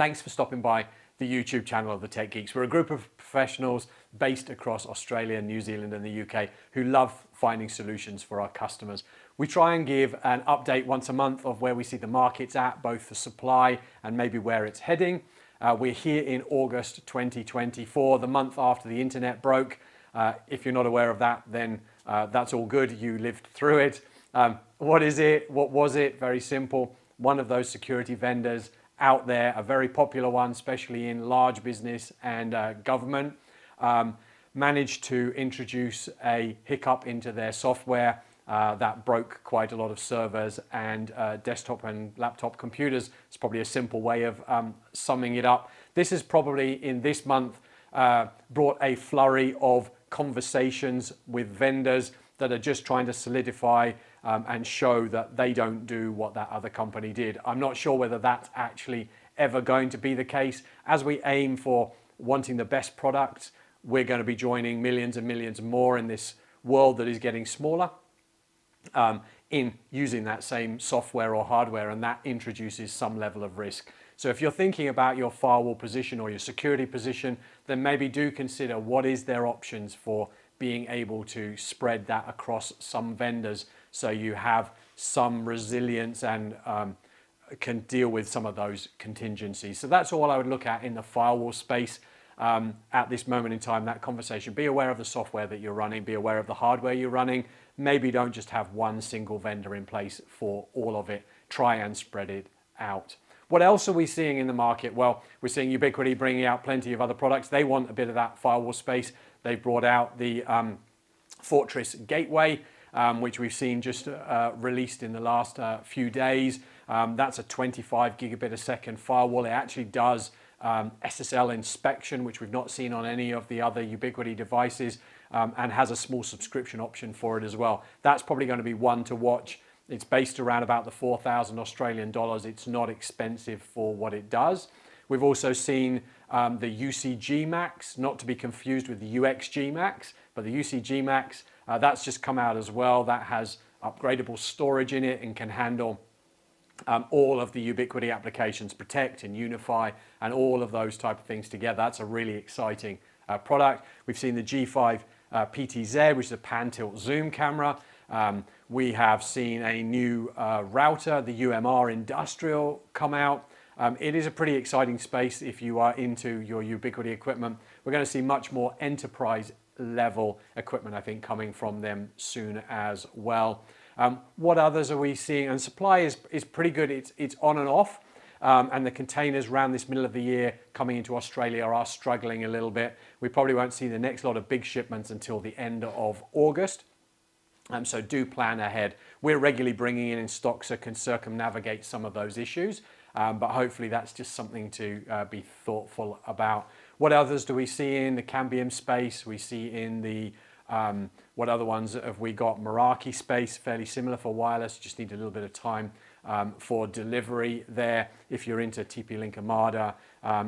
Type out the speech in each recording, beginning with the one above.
Thanks for stopping by the YouTube channel of the Tech Geeks. We're a group of professionals based across Australia, New Zealand and the UK who love finding solutions for our customers. We try and give an update once a month of where we see the markets at, both for supply and maybe where it's heading. We're here in August 2024, the month after the internet broke. If you're not aware of that, then that's all good. You lived through it. What is it? What was it? Very simple. One of those security vendors out there, a very popular one, especially in large business and government, managed to introduce a hiccup into their software that broke quite a lot of servers and desktop and laptop computers. It's probably a simple way of summing it up. This has probably in this month brought a flurry of conversations with vendors that are just trying to solidify and show that they don't do what that other company did. I'm not sure whether that's actually ever going to be the case. As we aim for wanting the best products, we're going to be joining millions and millions more in this world that is getting smaller in using that same software or hardware, and that introduces some level of risk. So if you're thinking about your firewall position or your security position, then maybe do consider what is their options for being able to spread that across some vendors so you have some resilience and can deal with some of those contingencies. So that's all I would look at in the firewall space at this moment in time, that conversation. Be aware of the software that you're running, be aware of the hardware you're running. Maybe don't just have one single vendor in place for all of it. Try and spread it out. What else are we seeing in the market? Well, we're seeing Ubiquiti bringing out plenty of other products. They want a bit of that firewall space. They've brought out the Fortress Gateway, which we've seen just released in the last few days. That's a 25 gigabit a second firewall. It actually does SSL inspection, which we've not seen on any of the other Ubiquiti devices, and has a small subscription option for it as well. That's probably going to be one to watch. It's based around about the 4,000 Australian dollars. It's not expensive for what it does. We've also seen the UCG Max, not to be confused with the UXG Max, but the UCG Max, that's just come out as well. That has upgradable storage in it and can handle all of the Ubiquiti applications, Protect and Unify, and all of those type of things together. That's a really exciting product. We've seen the G5 PTZ, which is a pan-tilt zoom camera. We have seen a new router, the UMR Industrial, come out. It is a pretty exciting space if you are into your Ubiquiti equipment. We're going to see much more enterprise level equipment, I think, coming from them soon as well. What others are we seeing? And supply is pretty good. It's on and off. And the containers around this middle of the year coming into Australia are struggling a little bit. We probably won't see the next lot of big shipments until the end of August. So do plan ahead. We're regularly bringing in stock so can circumnavigate some of those issues. But hopefully that's just something to be thoughtful about. What others do we see in the Cambium space? We see in the, what other ones have we got? Meraki space, fairly similar for wireless, just need a little bit of time for delivery there. If you're into TP-Link Armada,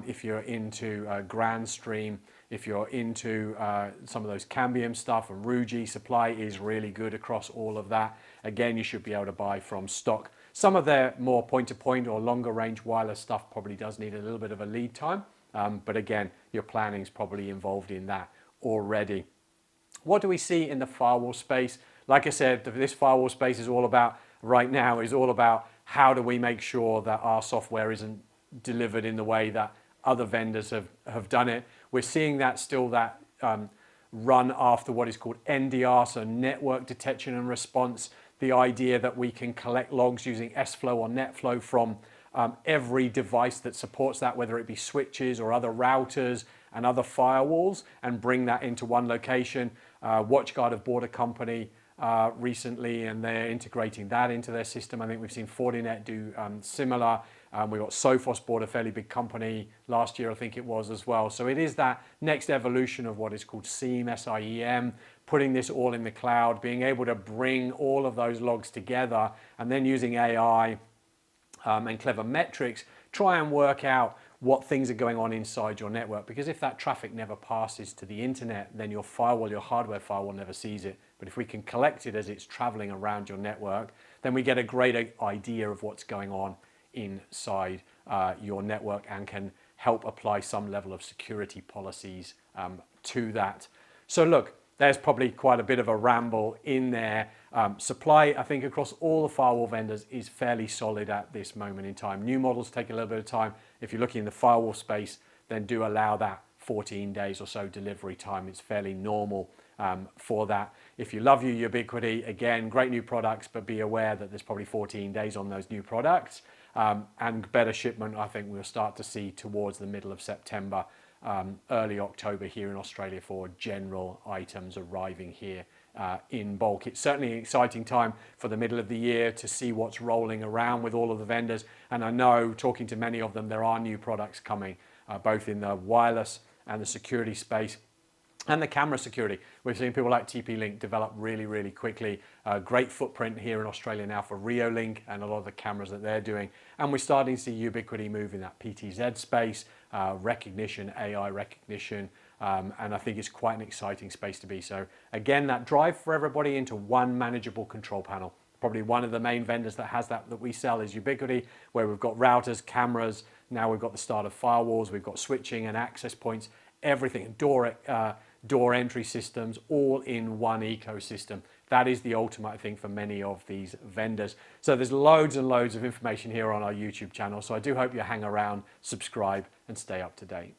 if you're into Grandstream, if you're into some of those Cambium stuff, and Rugi supply is really good across all of that. Again, you should be able to buy from stock. Some of their more point-to-point or longer range wireless stuff probably does need a little bit of a lead time. But again, your planning is probably involved in that already. What do we see in the firewall space? Like I said, this firewall space is all about, right now, is all about how do we make sure that our software isn't delivered in the way that other vendors have done it. We're seeing that still that run after what is called NDR, so network detection and response. The idea that we can collect logs using SFlow or NetFlow from every device that supports that, whether it be switches or other routers and other firewalls, and bring that into one location. WatchGuard have bought a company recently, and they're integrating that into their system. I think we've seen Fortinet do similar. We've got Sophos bought a fairly big company last year, I think it was as well. So it is that next evolution of what is called SIEM, SIEM, putting this all in the cloud, being able to bring all of those logs together, and then using AI and clever metrics, try and work out what things are going on inside your network. Because if that traffic never passes to the internet, then your firewall, your hardware firewall never sees it. But if we can collect it as it's traveling around your network, then we get a great idea of what's going on inside your network and can help apply some level of security policies to that. So look, there's probably quite a bit of a ramble in there. Supply, I think, across all the firewall vendors is fairly solid at this moment in time. New models take a little bit of time. If you're looking in the firewall space, then do allow that 14 days or so delivery time. It's fairly normal for that. If you love your Ubiquiti, again, great new products, but be aware that there's probably 14 days on those new products. And better shipment, I think we'll start to see towards the middle of September, early October here in Australia for general items arriving here in bulk. It's certainly an exciting time for the middle of the year to see what's rolling around with all of the vendors. And I know, talking to many of them, there are new products coming, both in the wireless and the security space. And the camera security. We've seen people like TP-Link develop really, really quickly. Great footprint here in Australia now for Reolink and a lot of the cameras that they're doing. And we're starting to see Ubiquiti move in that PTZ space, recognition, AI recognition. And I think it's quite an exciting space to be. So again, that drive for everybody into one manageable control panel. Probably one of the main vendors that has that we sell is Ubiquiti, where we've got routers, cameras. Now we've got the start of firewalls. We've got switching and access points, everything, door entry systems, all in one ecosystem. That is the ultimate, I think, for many of these vendors. So there's loads and loads of information here on our YouTube channel. So I do hope you hang around, subscribe, and stay up to date.